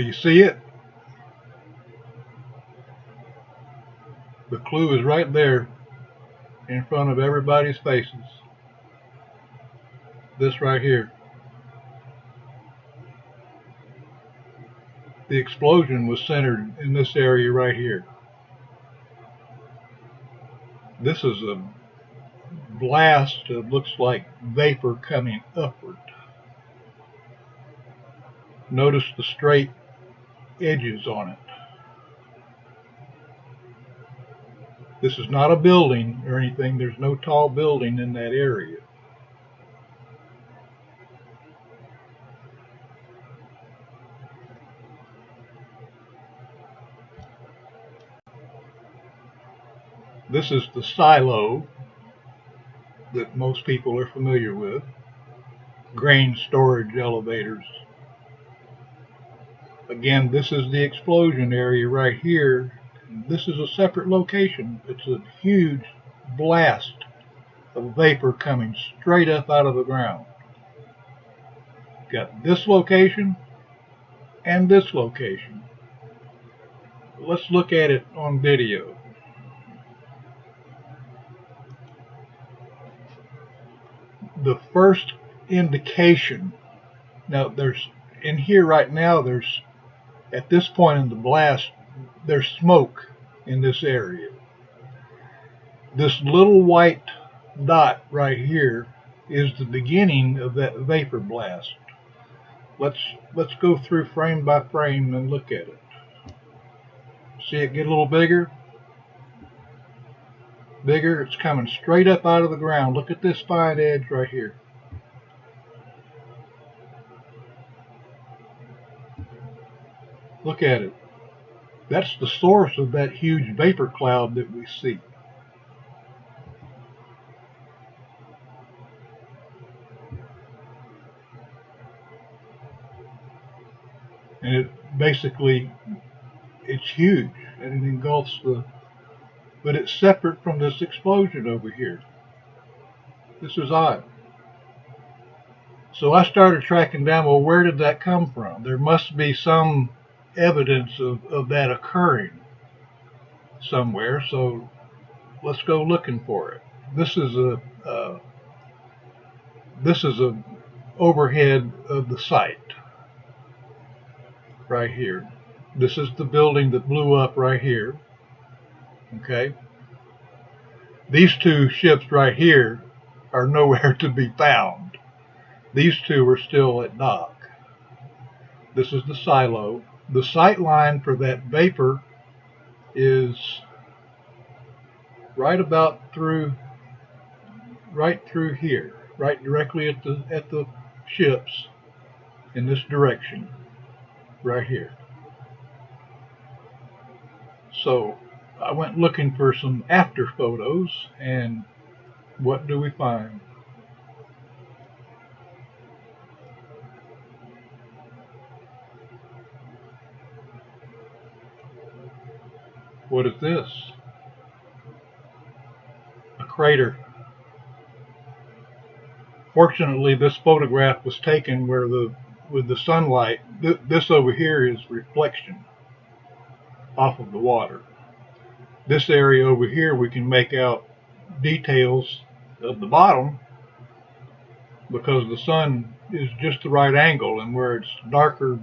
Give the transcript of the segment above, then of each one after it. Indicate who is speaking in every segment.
Speaker 1: Do you see it? The clue is right there in front of everybody's faces. This right here. The explosion was centered in this area right here. This is a blast that looks like vapor coming upward. Notice the straight edges on it. This is not a building or anything. There's no tall building in that area. This is the silo that most people are familiar with. Grain storage elevators. Again, this is the explosion area right here. This is a separate location. It's a huge blast of vapor coming straight up out of the ground. Got this location and this location. Let's look at it on video. The first indication, now there's, in here right now, there's, at this point in the blast, there's smoke in this area. This little white dot right here is the beginning of that vapor blast. Let's go through frame by frame and look at it. See it get a little bigger? Bigger, it's coming straight up out of the ground. Look at this fine edge right here. Look at it. That's the source of that huge vapor cloud that we see. And it basically, it's huge and it engulfs but it's separate from this explosion over here. This is odd. So I started tracking down, well, where did that come from? There must be some evidence of that occurring somewhere, so let's go looking for it. This is a overhead of the site right here. This is the building that blew up right here. Okay. These two ships right here are nowhere to be found. These two are still at dock. This is the silo. The sight line for that vapor is right through here, right directly at the ships in this direction, right here. So I went looking for some after photos, and what do we find? What is this? A crater. Fortunately, this photograph was taken where with the sunlight. This over here is reflection off of the water. This area over here, we can make out details of the bottom because the sun is just the right angle, and where it's darker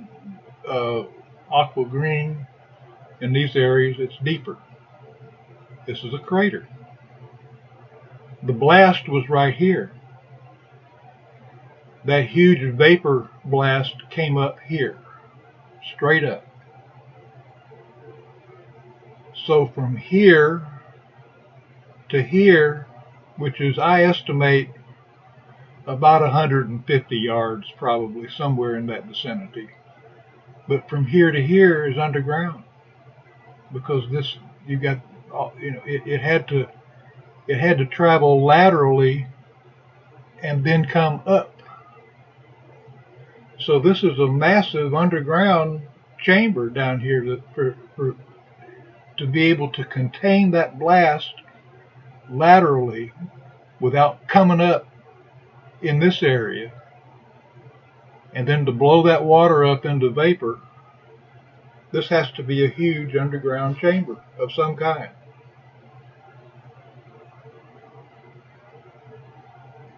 Speaker 1: aqua green in these areas, it's deeper. This is a crater. The blast was right here. That huge vapor blast came up here, straight up. So from here to here, which is, I estimate, about 150 yards, probably somewhere in that vicinity. But from here to here is underground, because this, you got, it had to travel laterally and then come up. So this is a massive underground chamber down here that to be able to contain that blast laterally without coming up in this area, and then to blow that water up into vapor This has to be a huge underground chamber of some kind.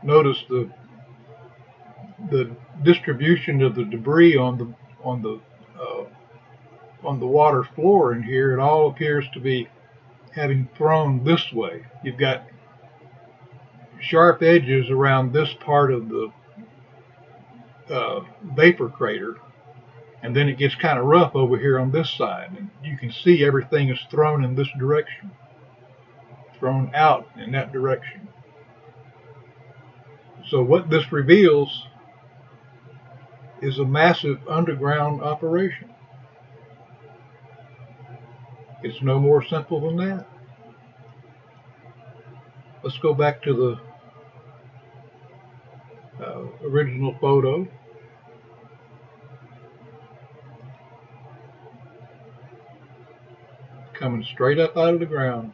Speaker 1: Notice the distribution of the debris on the uh, on the water floor in here. It all appears to be having thrown this way. You've got sharp edges around this part of the vapor crater, and then it gets kind of rough over here on this side, and you can see everything is thrown in this direction, thrown out in that direction. So what this reveals is a massive underground operation. It's no more simple than that. Let's go back to the original photo. Coming straight up out of the ground.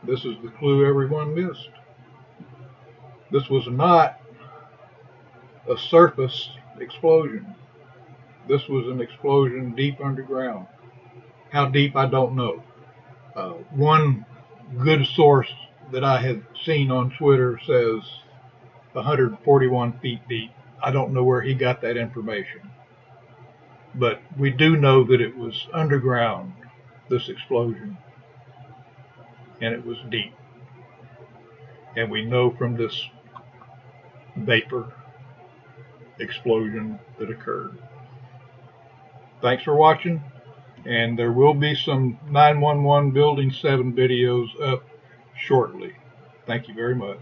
Speaker 1: This is the clue everyone missed. This was not a surface explosion. This was an explosion deep underground. How deep, I don't know. One good source that I had seen on Twitter says 141 feet deep. I don't know where he got that information. But we do know that it was underground, this explosion, and it was deep. And we know from this vapor explosion that occurred. Thanks for watching, and there will be some 911 Building 7 videos up shortly. Thank you very much.